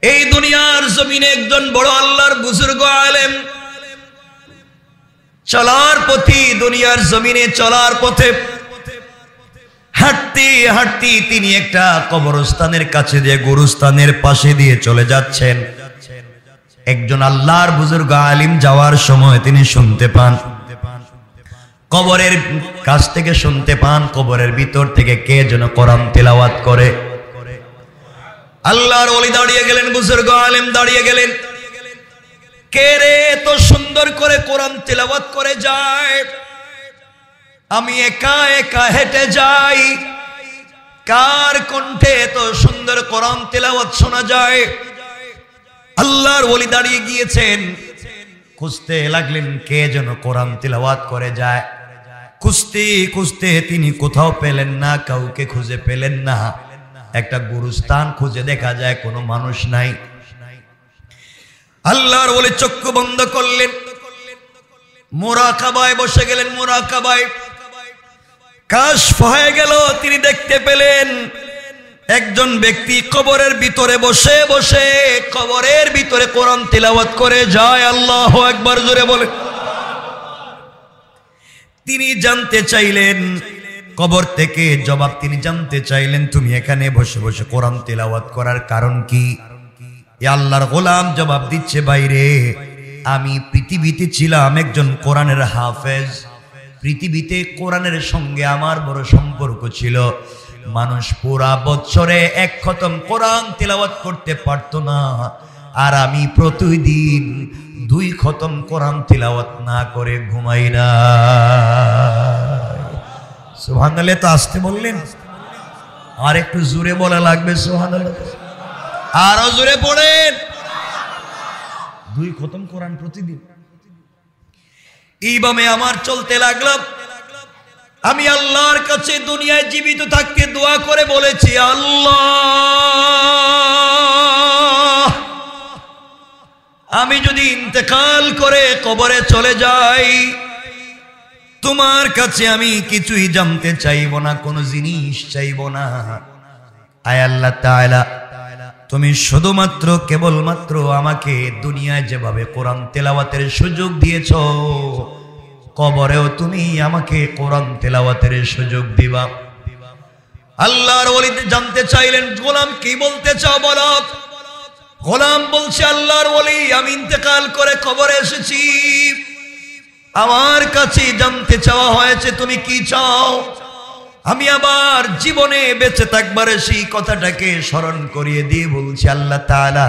এই দুনিয়ার জমিনে একজন বড় আল্লাহর বুজুর্গ আলেম চলার পথে, দুনিয়ার জমিনে চলার পথে হাঁটতে হাঁটতে তিনি একটা কবরস্থানের কাছে দিয়ে গুরুস্থানের পাশে দিয়ে চলে যাচ্ছেন। একজন আল্লাহর বুজুর্গ আলিম যাওয়ার সময় তিনি শুনতে পান, কবরের কাছ থেকে শুনতে পান, কবরের ভিতর থেকে কে যেন কোরআন তেলাওয়াত করে। আল্লাহর ওলি দাঁড়িয়ে গেলেন, বুজুর্গ আলেম দাঁড়িয়ে গেলেন। কে রে এত সুন্দর করে কোরআন তেলাওয়াত করে যায়? আমি একা একা হেঁটে যাই, কার কণ্ঠে এত সুন্দর কোরআন তেলাওয়াত শোনা যায়? আল্লাহর ওলি দাঁড়িয়ে গিয়েছেন, খুঁজতে লাগলেন কে যেন কোরআন তেলাওয়াত করে যায়। খুঁজতে খুঁজতে তিনি কোথাও পেলেন না, কাউকে খুঁজে পেলেন না। একটা গুরুস্থান খুঁজে দেখা যায় কোনো মানুষ নাই। আল্লাহর ওলি চক্ষু বন্ধ করলেন, মুরাকাবায় বসে গেলেন। মুরাকাবায় কাশফ হয়ে গেল, তিনি দেখতে পেলেন একজন ব্যক্তি কবরের ভিতরে বসে বসে কবরের ভিতরে কোরআন তিলাওয়াত করে যায়। আল্লাহু আকবার জোরে বলে। তিনি জানতে চাইলেন, কবর থেকে জবাব তিনি জানতে চাইলেন, তুমি এখানে বসে বসে কোরআন তিলাওয়াত করার কারণ কি? আল্লাহর গোলাম জবাব দিচ্ছে, বাইরে আমি পৃথিবীতে ছিলাম একজন কোরআনের হাফেজ। পৃথিবীতে কোরআনের সঙ্গে আমার বড় সম্পর্ক ছিল। মানুষ পুরা বছরে এক খতম কোরআন তিলাওয়াত করতে পারতো না, আর আমি প্রতিদিন 2 খতম কোরআন তিলাওয়াত না করে ঘুমাই না। সুবহানাল্লাহ। তো আসতে বললেন, আর একটু জোরে বলা লাগবে সুবহানাল্লাহ। আরো জোরে পড়েন। 2 খতম কোরআন প্রতিদিন। এইভাবে আমার চলতে লাগলাম। আমি আল্লাহর কাছে দুনিয়ায় জীবিত থাকতে দোয়া করে বলেছি, আল্লাহ আমি যদি ইন্তেকাল করে কবরে চলে যাই, তোমার কাছে আমি কিছুই জানতে চাইব না, কোনো জিনিস চাইব না। আয় আল্লাহ তাআলা, তুমি শুধুমাত্র কেবলমাত্র আমাকে দুনিয়ায় যেভাবে কোরআন তেলাওয়াতের সুযোগ দিয়েছ, কবরেও তুমি আমাকে কোরআন তেলাওয়াতের সুযোগ দিবা। আল্লাহর ওলি জানতে চাইলেন, গোলাম কি বলতে চাও বলো। গোলাম বলছে, আল্লাহর ওলি আমি ইন্তেকাল করে কবরে এসেছি, আমার কাছে জানতে চাওয়া হয়েছে তুমি কি চাও। আমি আবার জীবনে বেঁচে থাকবার সেই কথাটাকে স্মরণ করিয়ে দিয়ে বলছি, আল্লাহ তাআলা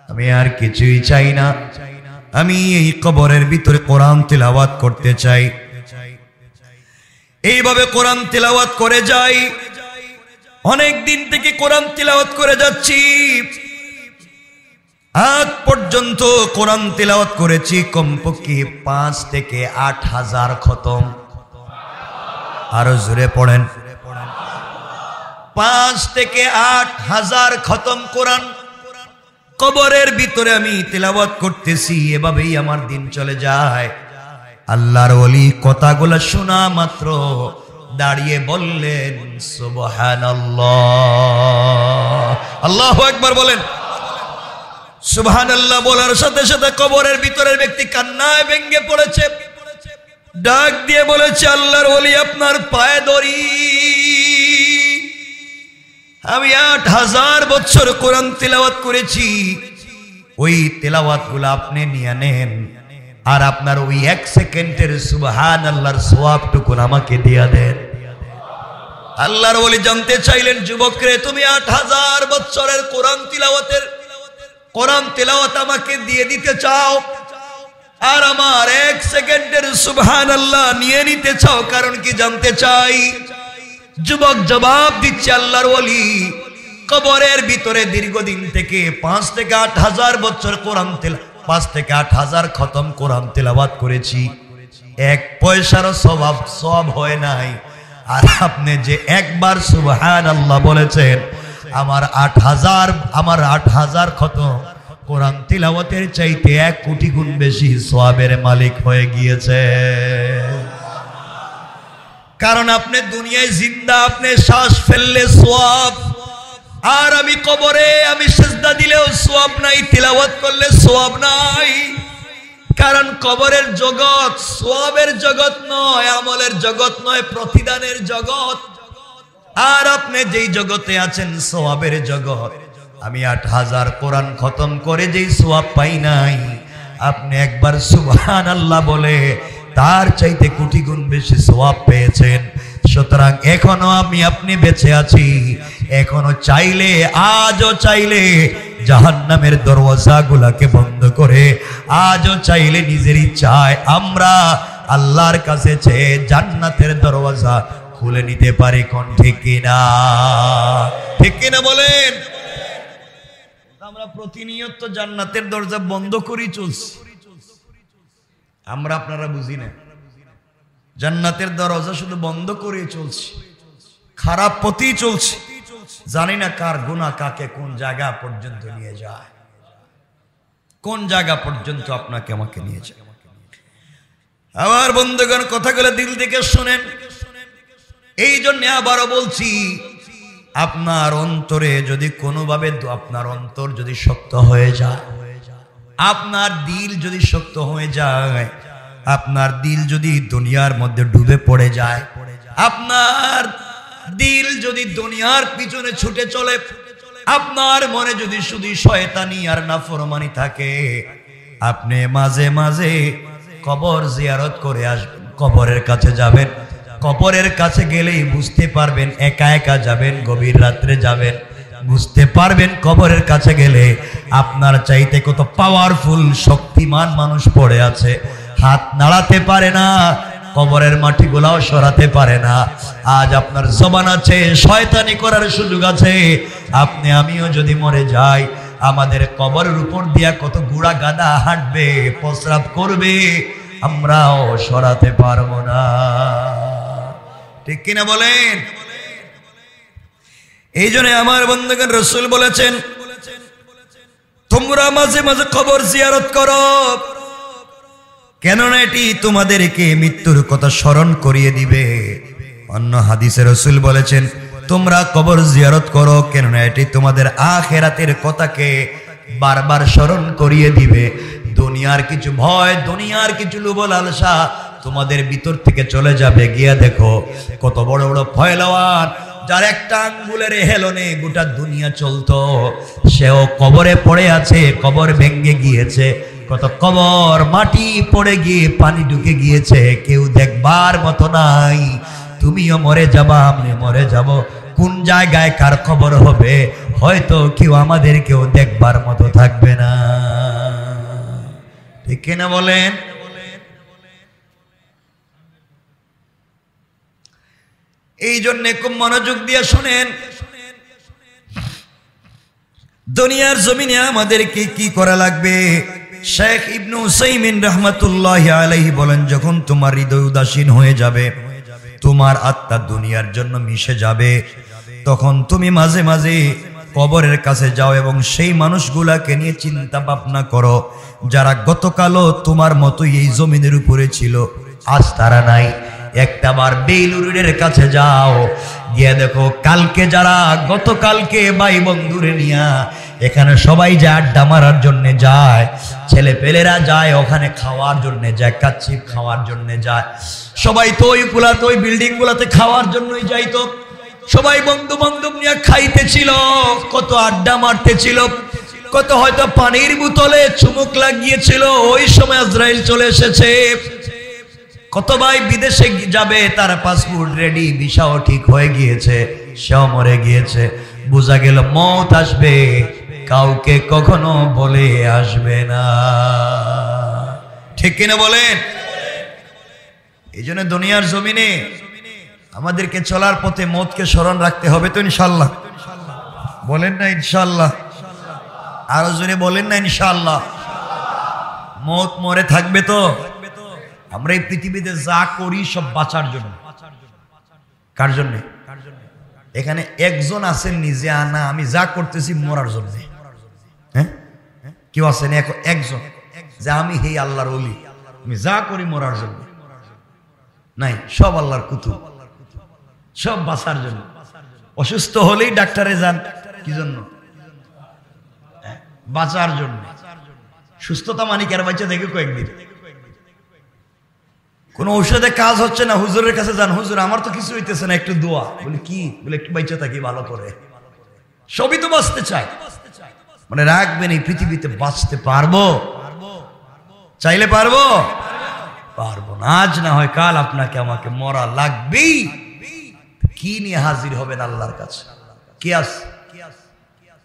আমি আর কিছুই চাই না, আমি এই কবরের ভিতরে কোরআন তিলাওয়াত করতে চাই। এইভাবে কোরআন তিলাওয়াত করে যাই। অনেক দিন থেকে কোরআন তিলাওয়াত করে যাচ্ছি, আজ পর্যন্ত কোরআন তিলাওয়াত করেছি কমপক্ষে 5 থেকে 8 হাজার খতম। আরো জোরে পড়েন। 5 থেকে 8 হাজার খতম কোরআন কবরের ভিতরে আমি তিলাওয়াত করতেছি। এভাবেই আমার দিন চলে যায়। আল্লাহর ওলি কথাগুলো শোনা মাত্র দাঁড়িয়ে বললেন, সুবহানাল্লাহ। আল্লাহু আকবার বলেন। সুবহানাল্লাহ বলার সাথে সাথে কবরের ভিতরের ব্যক্তি কান্নায় ভেঙে পড়েছে, ডাক দিয়ে বলেছে, আল্লাহর ওলি আপনার পায়ে ধরি, আমি 8000 বছর কোরআন তিলাওয়াত করেছি, ওই তিলাওয়াত গুলো আপনি নিয়ে নেন, আর আপনার ওই 1 সেকেন্ডের সুবহানাল্লাহর সওয়াবটুকু আমাকে দিয়ে দেন। আল্লাহর ওলি জানতে চাইলেন, যুবক রে তুমি 8000 বছরের কোরআন তিলাওয়াত আমাকে দিয়ে দিতে চাও, আর আমার 1 সেকেন্ডের সুবহানাল্লাহ নিয়ে নিতে চাও, কারণ কি জানতে চাই। যুবক জবাব দিচ্ছে, আল্লাহর ওলি কবরের ভিতরে দীর্ঘদিন থেকে 5 থেকে 8 হাজার বছর 5 থেকে 8 হাজার খতম কোরআন তেলাওয়াত করেছি, 1 পয়সারও সওয়াব হয় নাই। আর আপনি যে একবার সুবহানাল্লাহ বলেছেন, আমার 8000 খতম কোরআন তিলাওয়াতের চাইতে 1 কোটি গুণ বেশি সওয়াবের মালিক হয়ে গিয়েছে। কারণ আপনি দুনিয়ায় জিন্দা, আপনি শ্বাস ফেললে সওয়াব, আর আমি কবরে আমি সিজদা সওয়াব নাই, তিলাওয়াত করলে সওয়াব নাই। কারণ কবরের জগৎ সওয়াবের জগৎ নয়, আমলের জগৎ নয়, প্রতিদানের জগৎ। আর আপনি যেই জগতে আছেন সওয়াবের জগৎ। আমি 8000 কোরআন খতম করে যেই সওয়াব পাই নাই, আপনি একবার সুবহানাল্লাহ বলে তার চাইতে কোটি গুণ বেশি সওয়াব পেয়েছেন। সুতরাং এখনো আপনি বেঁচে আছি, এখনো চাইলে, আজও চাইলে জাহান্নামের দরওয়াজাগুলোকে বন্ধ করে, আজও চাইলে নিজের ইচ্ছায় আমরা আল্লাহর কাছে চেয়ে জান্নাতের দরওয়াজা খুলে নিতে পারি। কোন ঠিক কিনা? ঠিক কিনা বলেন? আমরা প্রতিনিয়ত জান্নাতের দরজা বন্ধ করেই চলছি। আমরা আপনারা বুঝি না, জান্নাতের দরজা শুধু বন্ধ করে চলছি, খারাপ পথেই চলছি। জানি না কার গুনাহ কাকে কোন জায়গা পর্যন্ত নিয়ে যায়, কোন জায়গা পর্যন্ত আপনাকে আমাকে নিয়ে যায়। আমার বন্ধুগণ, কথাগুলো দিল থেকে শুনেন। এই জন্য আবারও বলছি, আপনার অন্তরে যদি কোনোভাবে আপনার অন্তর যদি শক্ত হয়ে যায়, আপনার দিল যদি শক্ত হয়ে যায়, আপনার দিল যদি দুনিয়ার মধ্যে ডুবে পড়ে যায়, আপনার দিল যদি দুনিয়ার পিছনে ছুটে চলে, আপনার মনে যদি শুধু শয়তানি আর নাফরমানি থাকে, আপনি মাঝে মাঝে কবর জিয়ারত করে আসবেন, কবরের কাছে যাবেন। কবরের কাছে গেলেই বুঝতে পারবেন, একা একা যাবেন, গভীর রাত্রে যাবেন, বুঝতে পারবেন কবরের কাছে গেলে আপনার চাইতে কত পাওয়ারফুল শক্তিমান মানুষ পড়ে আছে, হাত নাড়াতে পারে না, কবরের মাটিগুলাও সরাতে পারে না। আজ আপনার জবান আছে, শয়তানি করার সুযোগ আছে। আপনি আমিও যদি মরে যাই, আমাদের কবরের উপর দিয়া কত গুড়া গাদা হাঁটবে, প্রস্রাব করবে, আমরাও সরাতে পারবো না। ঠিক কিনা বলেন? এই জন্য আমার বন্ধুগণ, রাসূল বলেছেন, তোমরা মাঝে মাঝে কবর জিয়ারত করো, কেননা এটি তোমাদেরকে মৃত্যুর কথা স্মরণ করিয়ে দিবে। অন্য হাদিসে রাসূল বলেছেন, তোমরা কবর জিয়ারত করো, কেননা এটি তোমাদের আখিরাতের কথাকে বারবার স্মরণ করিয়ে দিবে। দুনিয়ার কিছু ভয়, দুনিয়ার কিছু লোভ লালসা তোমাদের ভিতর থেকে চলে যাবে। গিয়া দেখো কত বড় বড় পয়লওয়ান, যার একটা আঙ্গুলের হেলনে গোটা দুনিয়া চলতো, সেও কবরে পড়ে আছে, কবর ভেঙে গিয়েছে। কত কবর মাটি পড়ে গিয়ে পানি ঢুকে গিয়েছে, কেউ দেখবার মতো নাই। তুমিও মরে যাবা, আমি মরে যাব, কোন জায়গায় কার খবর হবে হয়তো কেউ আমাদের কেউ দেখবার মতো থাকবে না। ঠিক কিনা বলেন? এই জন্য খুব মনোযোগ দিয়ে শুনেন, দুনিয়ার জমিনে আমাদেরকে কি করা লাগবে। শেখ ইবনে উসাইমিন রাহমাতুল্লাহি আলাইহি বলেন, যখন তোমার হৃদয় উদাসীন হয়ে যাবে, তোমার আত্মা দুনিয়ার জন্য মিশে যাবে, তখন তুমি মাঝে মাঝে কবরের কাছে যাও এবং সেই মানুষগুলাকে নিয়ে চিন্তা ভাবনা করো, যারা গতকালও তোমার মতোই এই জমিনের উপরে ছিল, আজ তারা নাই। একটাবার বেলুরের কাছে যাও, গিয়ে দেখো কালকে যারা গতকালকে ভাই বন্ধুরে নিয়া এখানে সবাই যায় আড্ডা মারার জন্য যায়, ছেলে পেলেরা যায় ওখানে খাওয়ার জন্য যায়, কাচ্চি খাওয়ার জন্য যায়, সবাই তো ওই বিল্ডিং গুলাতে খাওয়ার জন্যই যাইতো, সবাই বন্ধু বান্ধব নিয়ে খাইতেছিল, কত আড্ডা মারতেছিল, কত হয়তো পানির বোতলে চুমুক লাগিয়েছিল, ওই সময় আজরাইল চলে এসেছে। কত ভাই বিদেশে যাবে, তার পাসপোর্ট রেডি, ভিসাও ঠিক হয়ে গিয়েছে, সেও মরে গিয়েছে। বোঝা গেল মওত আসবে, কাউকে কখনো বলে আসবে না। ঠিক কিনা বলেন? এই জন্য দুনিয়ার জমিনে আমাদেরকে চলার পথে মওতকে স্মরণ রাখতে হবে তো ইনশাআল্লাহ। বলেন না ইনশাআল্লাহ? আরো জোরে বলেন না ইনশাআল্লাহ? মওত মরে থাকবে তো। আমরা এই পৃথিবীতে যা করি সব বাঁচার জন্য। কার জন্য? এখানে একজন আছেন নিজে আনা, আমি যা করতেছি মরার জন্য। হ্যাঁ, কেউ আছেন একজন যে আমি হে আল্লাহর ওলি, আমি যা করি মরার জন্য? নাই, সব আল্লাহর কুতুব, সব বাঁচার জন্য। অসুস্থ হলেই ডাক্তারে যান, কি জন্য? বাঁচার জন্য। সুস্থতা মানে কি আর বাচ্চা দেখে কয়েকদিন কোন ঔষধে কাজ হচ্ছে না, হুজুরের কাছে যান, হুজুর আমার তো কিছু হইতেছে না, একটু দোয়া। বলে কি? বলে একটু বাচ্চা থাকি ভালো করে। সবই তো বাঁচতে চায়। মানে রাখবেন এই পৃথিবীতে বাঁচতে পারবো? চাইলে পারবো? পারবো না। আজ না হয় কাল আপনাকে আমাকে মরা লাগবেই। কি নিয়ে হাজির হবেন আল্লাহর কাছে?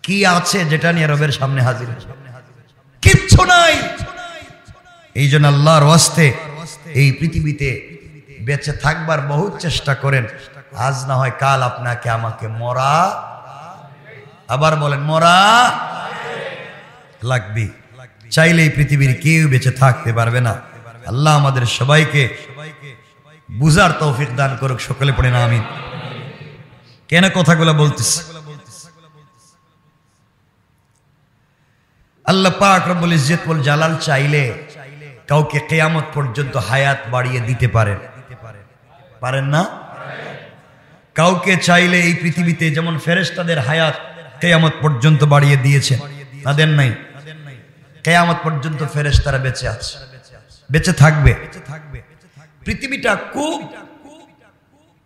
কি আছে যেটা নিয়ে রবের সামনে হাজির? কিচ্ছু নাই। এই জন্য আল্লাহর ওয়াস্তে এই পৃথিবীতে বেঁচে থাকবার বহুত চেষ্টা করেন। আজ না হয় কাল আপনাকে আমাকে মরা, আবার বলেন মরা লাগবে। চাইলে এই পৃথিবীর কেউ বেঁচে থাকতে পারবে না। আল্লাহ আমাদের সবাইকে বুঝার তৌফিক দান করুক। সকলে পড়ে না আমিন। কেন কথাগুলো বলতেছি? আল্লাহ পাক রব্বুল ইজ্জত ওয়াল জালাল চাইলে কাউকে কিয়ামত পর্যন্ত হায়াত বাড়িয়ে দিতে পারেন, পারেন না? কাউকে চাইলে এই পৃথিবীতে যেমন ফেরেশতাদের হায়াত কিয়ামত পর্যন্ত বাড়িয়ে দিয়েছেন, তাদের নাই। কিয়ামত পর্যন্ত ফেরেশতারা বেঁচে আছে, বেঁচে থাকবে। পৃথিবীটা খুব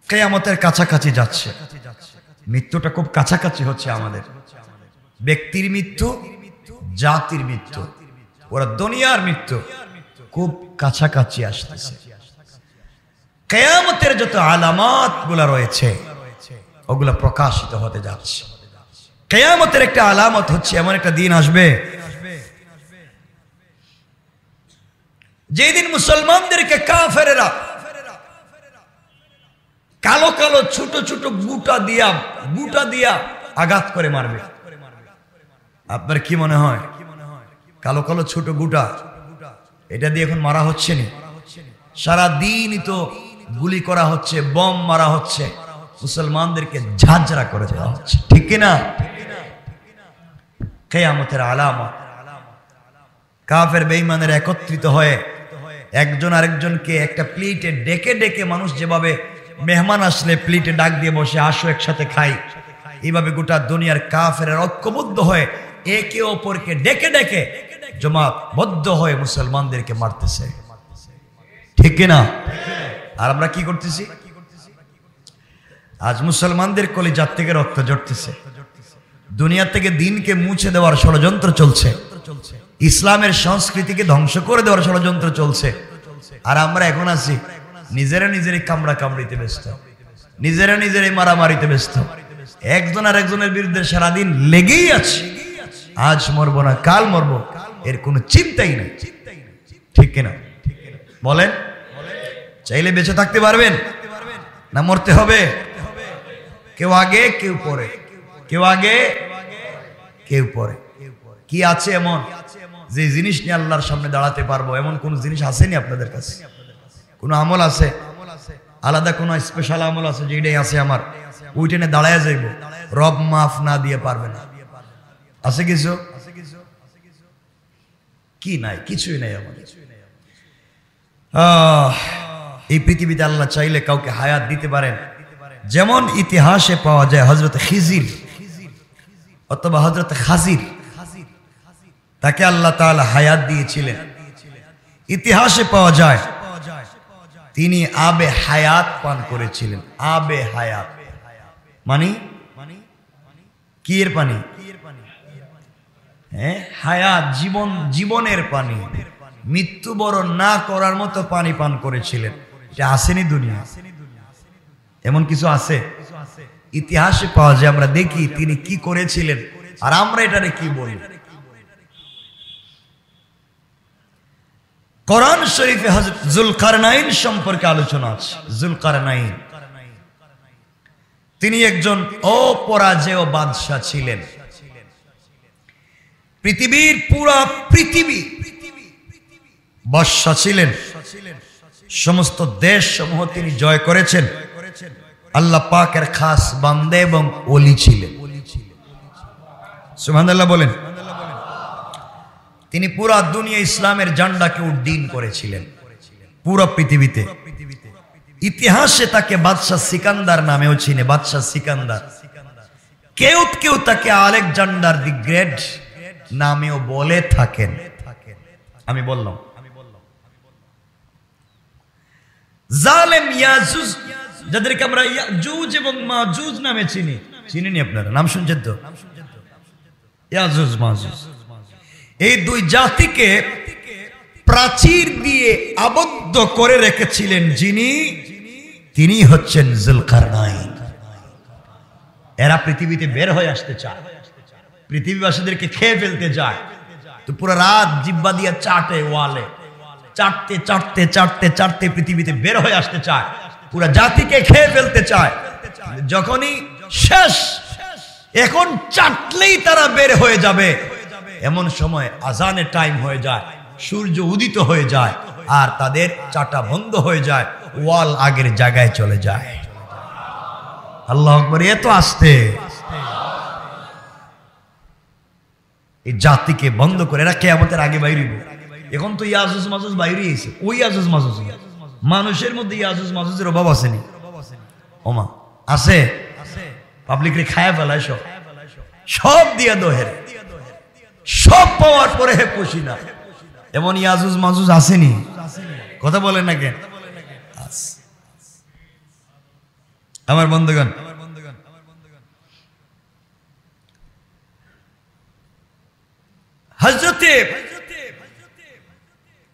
কিয়ামতের কাছাকাছি যাচ্ছে। মৃত্যুটা খুব কাছাকাছি হচ্ছে আমাদের। ব্যক্তির মৃত্যু, জাতির মৃত্যু, ওরা দুনিয়ার মৃত্যু খুব কাছাকাছি আসতেছে। কিয়ামতের যত আলামত গুলা রয়েছে ওগুলা প্রকাশিত হতে যাচ্ছে। কিয়ামতের একটা আলামত হচ্ছে এমন একটা দিন আসবে যেদিন মুসলমানদেরকে কাফেরেরা কালো কালো ছোট ছোট বুটা দিয়া আঘাত করে মারবে। আপনার কি মনে হয় কালো কালো ছোট গুটা এটা দিয়ে এখন মারা হচ্ছে না? সারা দিনই তো গুলি করা হচ্ছে, বম মারা হচ্ছে, মুসলমানদেরকে ঝাঁঝরা করে দেওয়া হচ্ছে, ঠিক কিনা? কিয়ামতের আলামত। কাফের বেঈমানের একত্রিত হয়ে একজন আরেকজনকে একটা প্লেটে ডেকে ডেকে, মানুষ যেভাবে মেহমান আসলে প্লেটে ডাক দিয়ে বসে আসো একসাথে খাই, এইভাবে গোটা দুনিয়ার কাফেরের ঐক্যবদ্ধ হয়ে একে অপরকে ডেকে ডেকে জমাতবদ্ধ হয়ে মুসলমানদেরকে মারতেছে, ঠিক কিনা? আর আমরা কি করতেছি? আজ মুসলমানদের কলিজার থেকে রক্ত ঝরতেছে। দুনিয়া থেকে দিনকে মুছে দেওয়ার ষড়যন্ত্র চলছে, ইসলামের সংস্কৃতিকে ধ্বংস করে দেওয়ার ষড়যন্ত্র চলছে। আর আমরা এখন আছি নিজেরা নিজেরই কামড়া কামড়িতে ব্যস্ত, নিজেরা নিজেরই মারামারিতে ব্যস্ত, একজন আর একজনের বিরুদ্ধে সারাদিন লেগেই আছে। আজ মরবো না কাল মরবো, এর কোনো চিন্তাই নেই, ঠিক কিনা? বলেন, চাইলে বেঁচে থাকতে পারবেন না মরতে হবে? কেউ আগে কেউ পরে, কেউ আগে কেউ পরে। কি আছে এমন যে জিনিস নিয়ে আল্লাহর সামনে দাঁড়াতে পারবো? এমন কোন জিনিস আসেনি আপনাদের কাছে? কোন আমল আছে আলাদা, কোন স্পেশাল আমল আছে যেটাই আছে আমার ওইটা নিয়ে দাঁড়ায় যাইব, রব মাফ না দিয়ে পারবে না? আছে কিছু? কি নাই? কিছুই নাই আমাদের। এই পৃথিবীতে আল্লাহ চাইলে কাউকে হায়াত দিতে পারেন। যেমন ইতিহাসে পাওয়া যায় হযরত খিজির অথবা হযরত খাজির, তাকে আল্লাহ তাআলা হায়াত দিয়েছিলেন। ইতিহাসে পাওয়া যায় তিনি আবে হায়াত পান করেছিলেন। আবে হায়াত মানে কি এর পানি? হ্যাঁ, হায়াত, জীবন, জীবনের পানি, মৃত্যুবরণ না করার মতো পানি পান করেছিলেন। এটা আসেনি দুনিয়া, এমন কিছু আছে? ইতিহাসে পাওয়া যায়, আমরা দেখি তিনি কি করেছিলেন আর আমরা এটারে কি বলি। কোরআন শরীফে হযরত যুলকারনাইন সম্পর্কে আলোচনা আছে। যুলকারনাইন তিনি একজন অপরাজেয় বাদশা ছিলেন। পৃথিবীর পুরা পৃথিবী বাদশা ছিলেন, সমস্ত দেশ সমূহ তিনি জয় করেছেন। আল্লাহ পাকের খাস বান্দা এবং ওলি ছিলেন। সুবহানাল্লাহ বলেন। তিনি পুরা দুনিয়া ইসলামের ঝান্ডাকে উড্ডীন করেছিলেন পুরো পৃথিবীতে। ইতিহাসে তাকে বাদশাহ সিকান্দার নামেও চিনে, বাদশাহ সিকান্দার। কেউ কেউ তাকে আলেকজান্ডার দি গ্রেট নামেও বলে থাকেন। আমি বললাম জালেম ইয়াজুজ, যাদেরকে আমরা ইয়াজুজ এবং মাজুজ নামে চিনি, চিনেনি আপনারা? নাম শুনছেন তো? ইয়াজুজ মাজুজ, এই দুই জাতিকে প্রাচীর দিয়ে আবদ্ধ করে রেখেছিলেন যিনি, তিনি হচ্ছেন জুলকারনাইন। এরা পৃথিবীতে বের হয়ে আসতে চায়, পৃথিবীবাসীদেরকে খেয়ে ফেলতে যায়, তো পুরো রাত জিব্বা দিয়ে চাটে, ওয়ালে চাটতে চাটতে চাটতে চাটতে পৃথিবীতে বের হয়ে আসতে চায়, পুরো জাতিকে খেয়ে ফেলতে চায়। যখনই শেষ, এখন চাটলেই তারা বের হয়ে যাবে, এমন সময় আজানের টাইম হয়ে যায়, সূর্য উদিত হয়ে যায়, আর তাদের চাটা বন্ধ হয়ে যায়, ওয়াল আগের জায়গায় চলে যায়। আল্লাহু আকবার। এত আসতে এই জাতিকে বন্ধ করে এরা কিয়ামতের আগে বাইরিব। এখন তো ইয়াজুজ মাজুজ বাইরে এসে, ওই ইয়াজুজ মাজুজ, মানুষের মধ্যে ইয়াজুজ মাজুজের অভাব আসেনি? ওমা আছে, পাবলিক রে খায়া ফেলায়, সব সব দিয়া দোহের, সব পাওয়ার পরে হে খুশি না। এমন ইয়াজুজ মাজুজ আসেনি? কথা বলেন না কেন? আমার বন্ধুগণ, হযরতে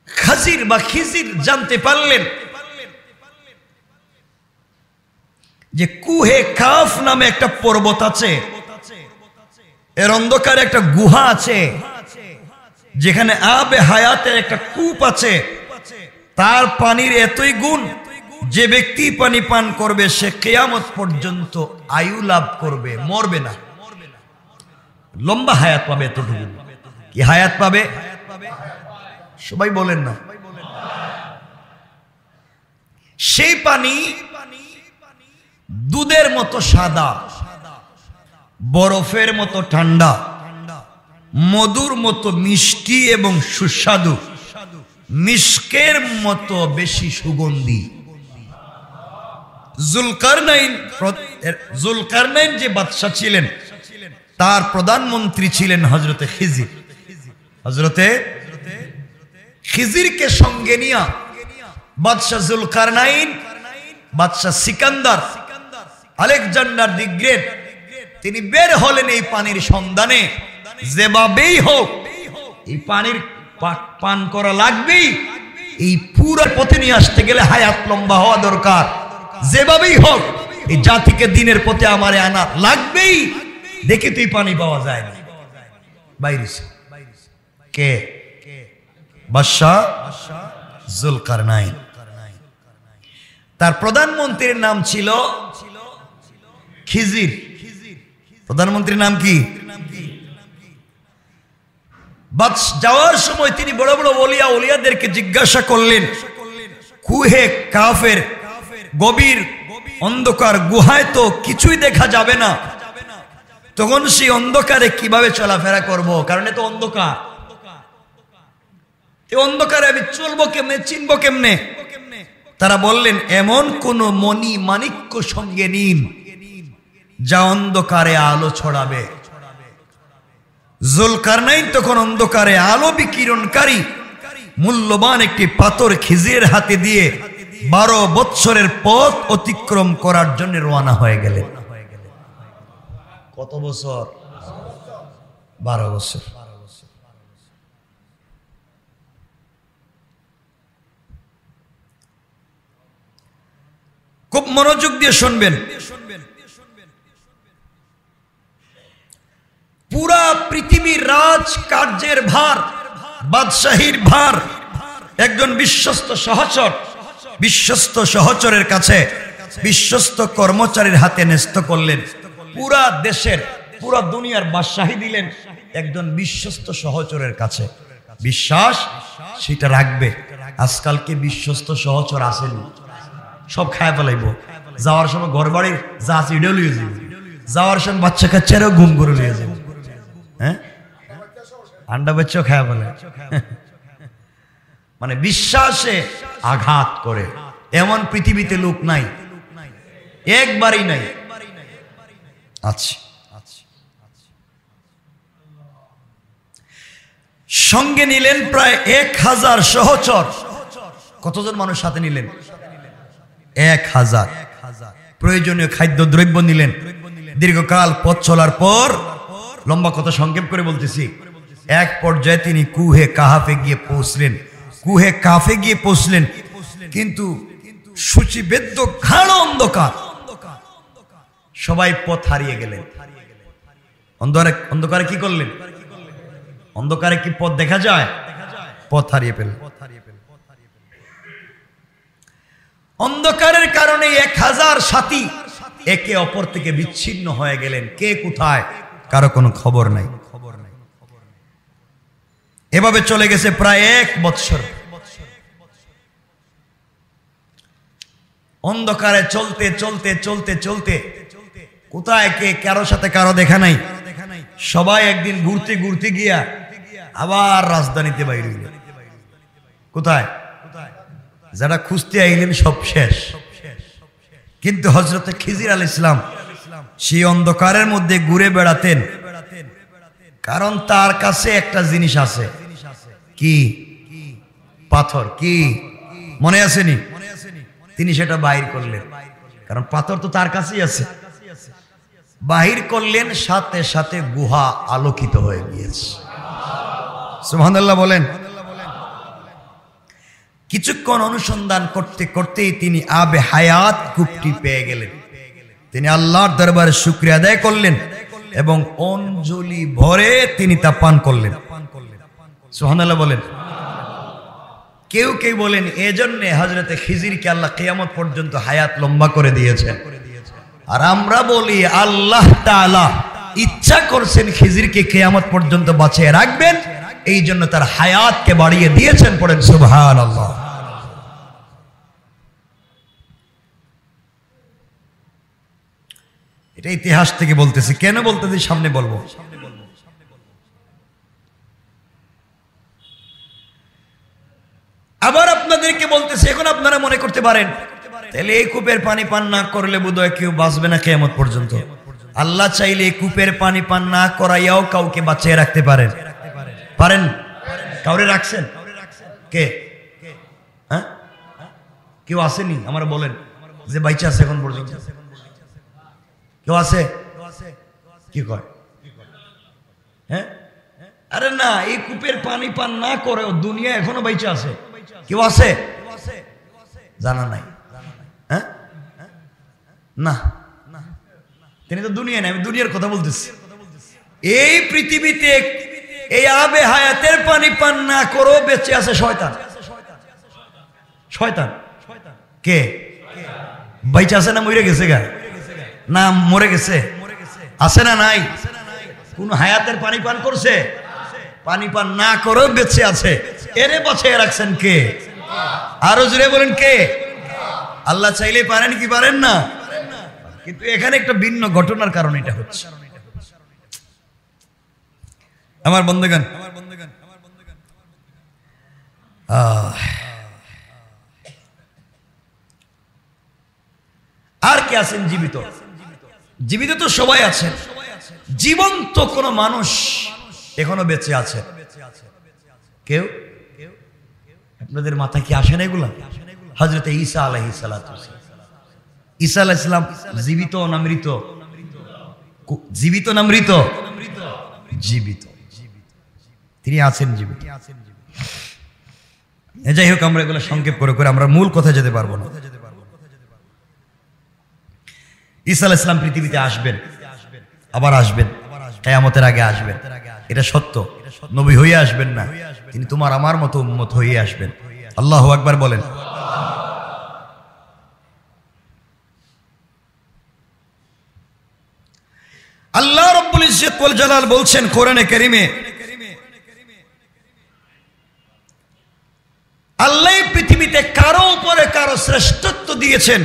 খাজির বা খিজির জানতে পারলেন যে কুহে কাফ নামে একটা পর্বত আছে, এর অন্ধকারে একটা গুহা আছে, যেখানে আবে হায়াতের একটা কূপ আছে, তার পানির এতই গুণ, যে ব্যক্তি পানি পান করবে সে কিয়ামত পর্যন্ত আয়ু লাভ করবে, মরবে না, লম্বা হায়াত পাবে। এতটুকু কি হায়াত পাবে? সবাই বলেন না। সেই পানি দুধের মতো সাদা, বরফের মতো ঠান্ডা, মধুর মতো মিষ্টি এবং সুস্বাদু, মিশকের মতো বেশি সুগন্ধি। জুলকারনাইন যে বাদশা ছিলেন, তার প্রধানমন্ত্রী ছিলেন হযরতে খিজির। হযরতে খিজিরকে সঙ্গে নিয়ে বাদশা জুলকারনাইন, বাদশা সিকান্দার, আলেকজান্ডার দি গ্রেট, তিনি বের হলেন এই পানির সন্ধানে। যেভাবেই হোক এই পানির পান করা লাগবেই, এই পুরো পথে নিয়ে আসতে গেলে হায়াত লম্বা হওয়া দরকার। যেভাবেই হোক এই জাতিকে দিনের পথে আমারে আনা লাগবেই। দেখে তুই পানি পাওয়া যায় না, বাইরে কে? বাদশা জুলকারনাইন। তার প্রধানমন্ত্রীর নাম ছিল খিজির। প্রধানমন্ত্রীর নাম কি? যাওয়ার সময় তিনি বড় বড় ওলিয়াদেরকে জিজ্ঞাসা করলেন, কুহে কাফের গভীর অন্ধকার গুহায় তো কিছুই দেখা যাবে না, তখন সেই অন্ধকারে কিভাবে চলাফেরা করব? কারণ এ তো অন্ধকার, এই অন্ধকারে আমি চলবো কেমনে, চিনবো কেমনে? তারা বললেন, এমন কোন মণি মাণিক্য সঙ্গে নিন যা অন্ধকারে আলো ছড়াবে। জুলকারনাইন তখন অন্ধকারে আলো বিকিরণকারী মূল্যবান একটি পাথর খিজিরের হাতে দিয়ে 12 বৎসরের পথ অতিক্রম করার জন্য রওনা হয়ে গেলেন। কত বছর? 12 বছর। খুব মনোযোগ দিয়ে শুনবেন। পুরা পৃথিবীর রাজ কার্যের ভার, বাদশাহীর ভার একজন বিশ্বস্ত সহচরের কাছে, বিশ্বস্ত কর্মচারীর হাতে ন্যস্ত করলেন। পুরা দেশের, পুরা দুনিয়ার বাদশাহী দিলেন একজন বিশ্বস্ত সহচরের কাছে। বিশ্বাস সেটা রাখবে। আজকালকে বিশ্বস্ত সহচর আসেনি, সব খায় ফেলাইব। যাওয়ার সময় ঘর বাড়ির যা আছে এটাও লিয়ে যাবে, যাওয়ার সময় বাচ্চা কাচ্চারাও ঘুম করে লিয়ে যাবে। হ্যাঁ, আন্ডা বাচ্চাও খায় ফেলে, মানে বিশ্বাসে আঘাত করে এমন পৃথিবীতে লোক নাই, একবারই নাই। আচ্ছা, সঙ্গে নিলেন প্রায় 1000 সহচর। কতজন মানুষ সাথে নিলেন? 1000। প্রয়োজনীয় খাদ্য দ্রব্য নিলেন। দীর্ঘকাল পথ চলার পর, লম্বা কথা সংক্ষেপ করে বলতেছি, এক পর্যায়ে তিনি কুহে কাহাফে গিয়ে পৌঁছলেন। কুহে কাহাফে গিয়ে পৌঁছলেন, কিন্তু সূচিবেদ্য ঘাড় অন্ধকার, সবাই পথ হারিয়ে গেলেন। অন্ধকারে কি করলেন? অন্ধকারে কি পথ দেখা যায়? পথ হারিয়ে ফেললেন। অন্ধকারের কারণে 1000 সাথী একে অপর থেকে বিচ্ছিন্ন হয়ে গেলেন। কে কোথায় কারো কোনো খবর নাই। এভাবে চলে গেছে প্রায় 1 বৎসর। অন্ধকারে চলতে চলতে চলতে চলতে কোথায় কে কারো সাথে কারো দেখা নাই। সবাই একদিন ঘুরতে ঘুরতে গিয়া আবার রাজধানীতে বাইরে গেলেন। কোথায়? যারা খুঁজতে আইলেন সব শেষ। কিন্তু হযরতে খিজির আলাইহিস সালাম সেই অন্ধকারের মধ্যে ঘুরে বেড়াতেন, কারণ তার কাছে একটা জিনিস আছে। কি? পাথর। কি মনে আসেনি? তিনি সেটা বাহির করলেন, কারণ পাথর তো তার কাছেই আছে। বাহির করলেন, সাথে সাথে গুহা আলোকিত হয়ে গিয়েছে। সুবহানাল্লাহ বলেন। কিছুক্ষণ অনুসন্ধান করতে করতেই তিনি আবে হায়াত কূপটি পেয়ে গেলেন। তিনি আল্লাহর দরবারে শুকরিয়া আদায় করলেন এবং অঞ্জলি ভরে তিনি তা পান করলেন। সুবহানাল্লাহ বলেন। কেউ কেউ বলেন এজন্য হযরতে খিজিরকে আল্লাহ কিয়ামত পর্যন্ত হায়াত লম্বা করে দিয়েছেন। আর আমরা বলি আল্লাহ তাআলা ইচ্ছা করছেন খিজিরকে কিয়ামত পর্যন্ত বাঁচিয়ে রাখবেন, এই জন্য তার হায়াতকে বাড়িয়ে দিয়েছেন। পড়েন সুবহানাল্লাহ। এটা ইতিহাস থেকে বলতেছি। কেন বলতেছি সামনে বলবো। আবার আপনাদেরকে বলতেছি, এখন আপনারা মনে করতে পারেন তাহলে এই কূপের পানি পান না করলে বোধহয় কেউ বাঁচবে না কিয়ামত পর্যন্ত। আল্লাহ চাইলে এই কূপের পানি পান না করাইয়াও কাউকে বাঁচিয়ে রাখতে পারেন। পারেন? কাউরে রাখছেন? কে? হ্যাঁ, কেউ আসেনি? আমার বলেন যে বাইচা আছে এখন পর্যন্ত কেউ আছে? কি কয়? হ্যাঁ, আরে না, এই কূপের পানি পান না করেও দুনিয়া এখনো বাইচা আছে। কেউ আছে? জানা নাই? হ্যাঁ, না, তিনি তো দুনিয়া নেই, আমি দুনিয়ার কথা বলতেছি। এই পৃথিবীতে এই আবে হায়াতের পানি পান না করেও বেঁচে আছে শয়তান। শয়তান কে? বাইচা আছে না মরে গেছে? গা না মরে গেছে? আছে না নাই? কোন হায়াতের পানি পান করছে? পানি পান না করেও বেঁচে আছে। এরে বাঁচিয়ে রাখছেন কে? আরো জোরে বলেন কে? আল্লাহ চাইলে পারেন কি পারেন না? কিন্তু এখানে একটা ভিন্ন ঘটনার কারণে এটা হচ্ছে। আমার বন্ধুগণ, আর কে আছেন জীবিত? জীবিত তো সবাই আছেন। জীবন্ত কোন মানুষ এখনো বেঁচে আছে? কেউ? আপনাদের মাথায় কি আসে না এগুলা? হযরতে ঈসা আলাইহিস সালাতু ঈসা আলাইহিস সালাম জীবিত না মৃত? জীবিত না মৃত? জীবিত। তিনি আছেন জীবিত। যাই হোক, আমরা এগুলো সংক্ষেপ করে করে আমরা মূল কথা যেতে পারবো না। ঈসা আলাইহিস সালাম পৃথিবীতে আসবেন, আবার আসবেন, কিয়ামতের আগে আসবেন। এটা সত্য। নবী হয়ে আসবেন না, তিনি তোমার আমার মতো উম্মত হয়ে আসবেন। আল্লাহু আকবার বলেন। আল্লাহ রাব্বুল ইজ্জত ওয়াল জালাল বলছেন কোরআনে কারীমে, আল্লাহ পৃথিবীতে কারো উপরে কারো শ্রেষ্ঠত্ব দিয়েছেন।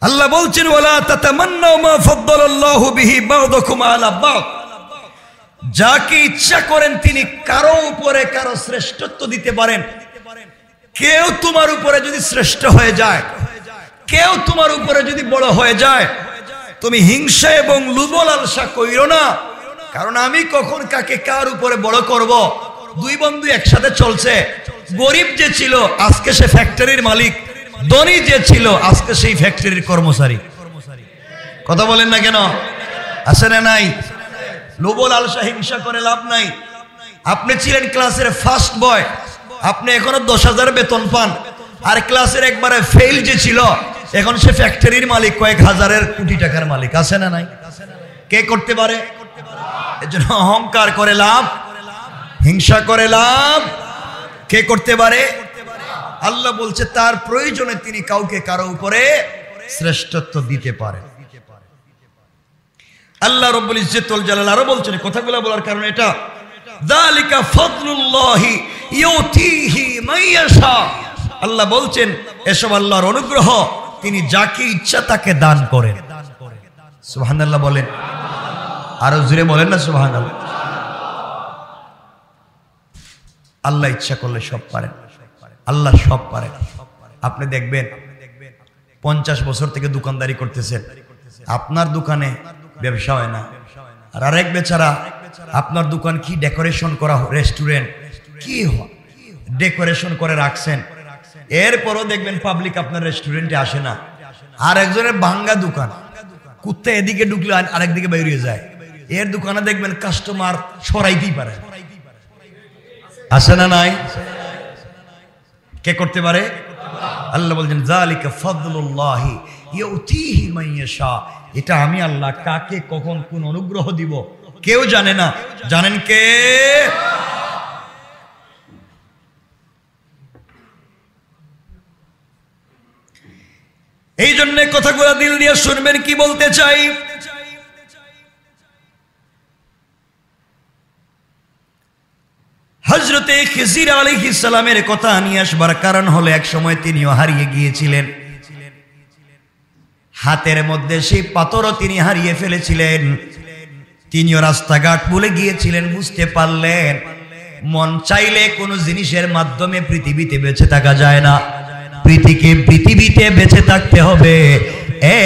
আল্লাহ বলছেন ওয়ালা তাতামান্নাউ মা ফাদ্দালাল্লাহু বিহি বা'দাকুম আলা বা'দ। যাকে ইচ্ছা করেন তিনি কারো উপরে কারো শ্রেষ্ঠত্ব দিতে পারেন। কেউ তোমার উপরে যদি শ্রেষ্ঠ হয়ে যায়, কেউ তোমার উপরে যদি বড় হয়ে যায়, তুমি হিংসা এবং লোভ লালসা কইরো না, কারণ আমি কখন কাকে কার উপরে বড় করব। দুই বন্ধু একসাথে চলছে, গরিব যে ছিল আজকে সে ফ্যাক্টরির মালিক, ধনী যে ছিল আজকে সেই ফ্যাক্টরির কর্মচারী। কথা বলেন না কেন? আছে না নাই? লোভ লালসা হিংসা করে লাভ নাই। আপনি ছিলেন ক্লাসের ফার্স্ট বয়, আপনি এখনো 10,000 বেতন পান, আর ক্লাসের একবারে ফেল যে ছিল এখন সে ফ্যাক্টরির মালিক, কয়েক হাজারের কোটি টাকার মালিক। আছে না নাই? কে করতে পারে? এজন্য অহংকার করে লাভ, হিংসা করে লাভ। কে করতে পারে? আল্লাহ বলছে তার প্রয়োজনে তিনি কাউকে কারো উপরে শ্রেষ্ঠত্ব দিতে পারে। আল্লাহ রাব্বুল ইজ্জতুল জালাল আরো বলছেন, কথাগুলো বলার কারণ এটা, যালিকা ফাদলুল্লাহি ইউতিহি মাইয়াশা। আল্লাহ বলছেন এসব আল্লাহর অনুগ্রহ, তিনি যাকে ইচ্ছা তাকে দান করেন। সুবহানাল্লাহ বলেন, আরো জোরে বলেন না সুবহানাল্লাহ। আল্লাহ ইচ্ছা করলে সব পারেন, আল্লাহ সব পারেন। আপনি দেখবেন 50 বছর থেকে দোকানদারি করতেছেন, আপনার দোকানে ব্যবসা হয় না, আর আরেক বেচারা আপনার দোকান কি ডেকোরেশন করা, রেস্টুরেন্ট কি ডেকোরেশন করে রাখছেন, এরপরও দেখবেন পাবলিক আপনার রেস্টুরেন্টে আসে না। আর একজনের ভাঙ্গা দোকান, কুত্তা এদিকে ঢুকলে আরেকদিকে বেরিয়ে যায়, এর দোকানে দেখবেন কাস্টমার সরাইতেই পারে। আসে না নাই? কে করতে পারে? আল্লাহ বলছেন যালিকা ফাদলুল্লাহি ইউতিহি মাইয়াশা। এটা আমি আল্লাহ কাকে কখন কোন অনুগ্রহ দিব কেউ জানে না, জানেন কে? এই জন্য কথাগুলো দিল দিয়ে শুনবেন কি বলতে চাই। হযরতে খিজির আলাইহিস সালামের কথা নিয়ে আসবার কারণ হলো এক সময় তিনিও হারিয়ে গিয়েছিলেন, হাতের মধ্যে সেই পাথরও তিনি হারিয়ে ফেলেছিলেন। তিনিও রাস্তাঘাট ভুলে গিয়েছিলেন, বুঝতে পারলেন মন চাইলে কোনো জিনিসের মাধ্যমে পৃথিবীতে বেঁচে থাকা যায় না। পৃথিবীতে বেঁচে থাকতে হবে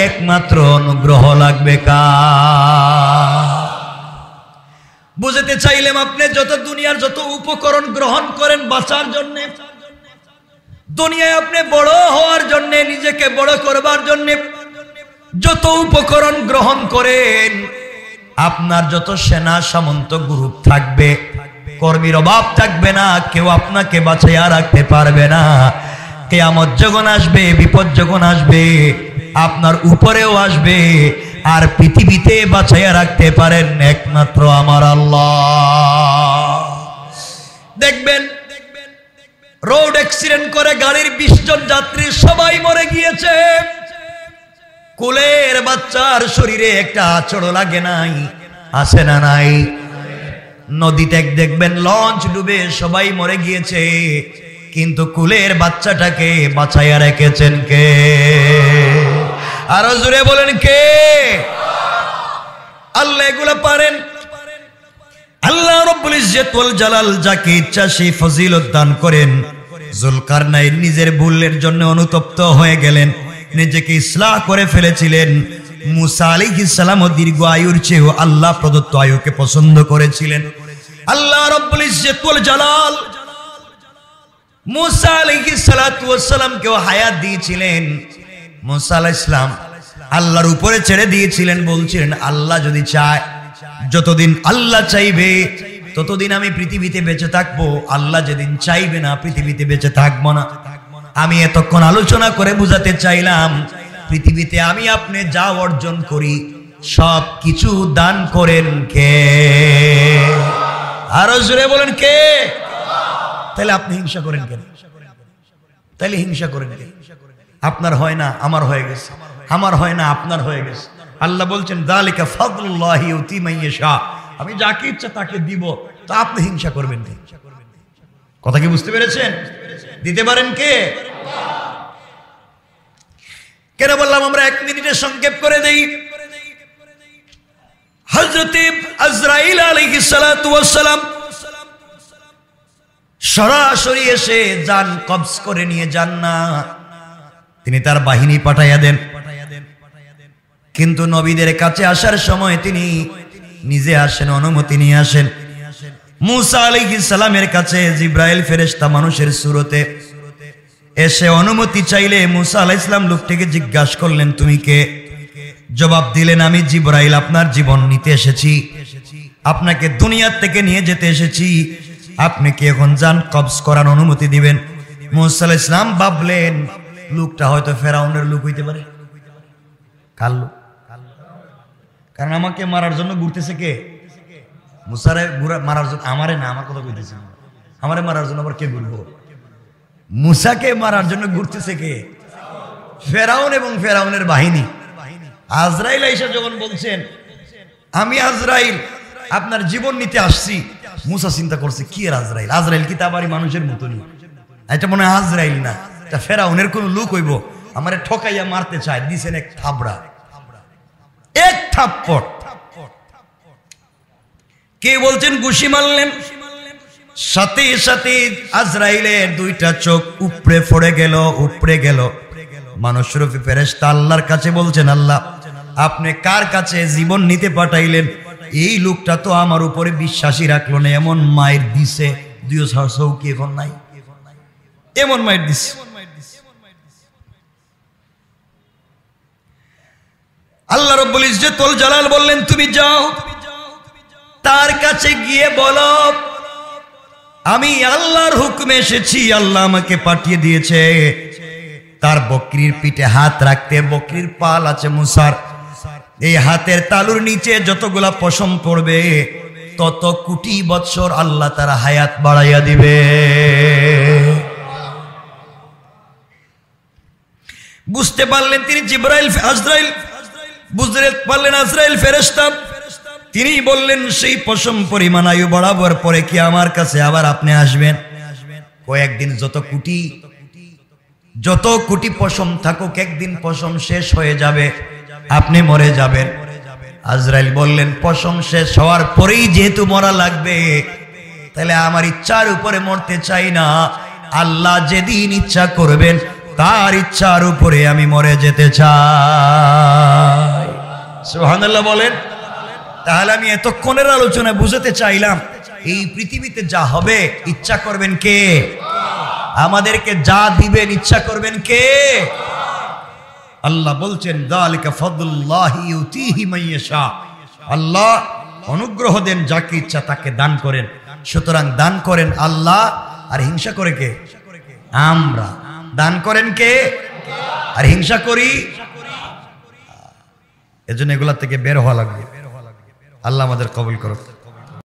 একমাত্র অনুগ্রহ লাগবে কার? বুঝতে চাইলাম আপনি যত দুনিয়ার যত উপকরণ গ্রহণ করেন বাঁচার জন্য, দুনিয়ায় আপনি বড় হওয়ার জন্য, নিজেকে বড় করবার জন্য যত উপকরণ গ্রহণ করেন, আপনার যত সেনা সামন্ত গ্রুপ থাকবে, কর্মীর অভাব থাকবে না, কেউ আপনাকে বাঁচাইয়া রাখতে পারবে না। কিয়ামত যখন আসবে, বিপদ যখন আসবে, আপনার উপরেও আসবে, আর পৃথিবীতে বাঁচাইয়া রাখতে পারেন একমাত্র আমার আল্লাহ। দেখবেন রোড অ্যাক্সিডেন্ট করে গাড়ির 20 জন যাত্রী সবাই মরে গিয়েছে, কোলের বাচ্চার শরীরে একটা আঁচড়ও লাগে নাই। আছে না নাই? নদীতে দেখবেন লঞ্চ ডুবে সবাই মরে গিয়েছে, কিন্তু কুলের বাচ্চাটাকে বাঁচাইয়া রেখেছেন কে? আরো জোরে বলেন কে? আল্লাহ এগুলা পারেন। আল্লাহ রাব্বুল ইজ্জত ওয়াল জালাল যাকে ইচ্ছা সেই ফজিলত দান করেন। যুলকারনাইন নিজের ভুলের জন্য অনুতপ্ত হয়ে গেলেন, নিজেকে ইসলাহ করে ফেলেছিলেন। মুসা আলাইহিস সালাম দীর্ঘ আয়ুর চেয়েও আল্লাহ প্রদত্ত আয়ুকে পছন্দ করেছিলেন। আল্লাহ রাব্বুল ইজ্জত ওয়াল জালাল মুসা আলাইহিস সালাতু ওয়াস সালামকে হায়াত দিয়েছিলেন। মুসা আলাইহিস সালাম আল্লাহর উপরে ছেড়ে দিয়েছিলেন, বলছিলেন আল্লাহ যদি চায়, যতদিন আল্লাহ চাইবে ততদিন আমি পৃথিবীতে বেঁচে থাকবো, আল্লাহ যেদিন চাইবে না পৃথিবীতে বেঁচে থাকবো না। আমি এতক্ষণ আলোচনা করে বুঝাতে চাইলাম পৃথিবীতে আমি আপনি যা অর্জন করি সব কিছু দান করেন কে? আরো জোরে বলেন কে? তাহলে আপনি হিংসা করেন কেন? তাহলে হিংসা করেন কেন? আপনার হয় না, আমার হয়ে গেছে, আমার হয় না, আপনার হয়ে গেছে। আল্লাহ বলছেন যালিকা ফাদলুল্লাহি ইউতি মাইয়াশা, আমি যাকে ইচ্ছা তাকে দিব, তা আপনি হিংসা করবেন না। কথা কি বুঝতে পেরেছেন? দিতে পারেন কে? কেন বললাম আমরা 1 মিনিটে সংক্ষেপ করে দেই। হযরত আজরাইল আলাইহিস সালাতু ওয়াস সালাম সরাসরি এসে জান কবজ করে নিয়ে যান না, তিনি তার বাহিনী পাঠাইয়া দেন। কিন্তু নবীদের কাছে আসার সময় তিনি নিজে আসেন, অনুমতি নিয়ে আসেন। মুসা আলাইহিস সালামের কাছে জিব্রাইল ফেরেশতা মানুষের সুরতে এসে অনুমতি চাইলে মুসা আলাইহিস সালাম লোকটিকে জিজ্ঞাসা করলেন, তুমি কে? জবাব দিলেন, আমি জিব্রাইল, আপনার জীবন নিতে এসেছি, আপনাকে দুনিয়া থেকে নিয়ে যেতে এসেছি। আপনি কি এখন যান, কবজ করার অনুমতি দিবেন? মুসা আলাইহিস সালাম ভাবলেন লোকটা হয়তো ফেরাউনের লোক হইতে পারে। কার লোক? কারণ আমাকে মারার জন্য ঘুরতেছে কে? মুসারে মারার জন্য, আমারে না, আমার কথা কইতেছে, আমারে মারার জন্য আবার কে ঘুরবো? মুসাকে মারার জন্য ঘুরতেছে কে? ফেরাউন এবং ফেরাউনের বাহিনী। আজরাইল আইসা যখন বলছেন আমি আজরাইল আপনার জীবন নিতে আসছি, মুসা চিন্তা করছে কি এর আজরাইল? আজরাইল কি তা বাড়ি মানুষের মতনই? এটা মনে হয় আজরাইল না, এটা ফেরাউনের কোন লোক হইব, আমারে ঠকাইয়া মারতে চায়। দিছেন এক থাবড়া, এক থাপ্পড়। কে বলছেন ঘুষি মারলেন, সাথে সাথে আজরাইলের দুইটা চোখ উপড়ে পড়ে গেল, উপড়ে গেল। মানুষরূপী ফেরেশতা আল্লাহর কাছে বলছেন, আল্লাহ আপনি কার কাছে জীবন নিতে পাঠাইলেন? এই লোকটা তো আমার উপরে বিশ্বাসই রাখলো না, এমন মায়ের দিছে, দুই চৌকি এখন নাই, এমন মায়ের দিছে। আল্লাহ রাব্বুল ইজ্জতুল জালাল বললেন, তুমি যাও, তার কাছে গিয়ে বলো আমি আল্লাহর হুকুমে এসেছি, আল্লাহ আমাকে পাঠিয়ে দিয়েছে। তার বকরির পিঠে হাত রাখতে, বকরির পাল আছে মুসার, এই হাতের তালুর নিচে যতগুলা পশম পড়বে তত কোটি বৎসর আল্লাহ তার হায়াত বাড়াইয়া দিবে। বুঝতে পারলেন তিনি জিব্রাইল, আজরাইল বুঝতে পারলেন আজরাইল ফেরেশতা। তিনি বললেন, সেই পশম পরিমাণ আয়ু বাড়াবার পরে কি আমার কাছে আবার আপনি আসবেন? কয়েকদিন যত কোটি পশম থাকুক, একদিন পশম শেষ হয়ে যাবে, আপনি মরে যাবেন। আজরাইল বললেন, পশম শেষ হওয়ার পরেই যেহেতু মরা লাগবে, তাহলে আমার ইচ্ছার উপরে মরতে চাই না, আল্লাহ যেদিন ইচ্ছা করবেন তার ইচ্ছার উপরে আমি মরে যেতে চাই। সুবহানাল্লাহ বলেন। তাহলে আমি এতক্ষণের আলোচনা বুঝাতে চাইলাম, এই পৃথিবীতে যা হবে ইচ্ছা করবেন কে? আমাদেরকে যা দিবেন ইচ্ছা করবেন কে? আল্লাহ বলছেন, যালিকা ফাদলুল্লাহি ইউতিহি মান ইয়াশা, আল্লাহ অনুগ্রহ দেন যাকে ইচ্ছা তাকে দান করেন। সুতরাং দান করেন আল্লাহ, আর হিংসা করে কে? আমরা। দান করেন কে? আর হিংসা করি। এজন্য এগুলা থেকে বের হওয়া লাগবে। আল্লাহ আমাদের কবুল করুন।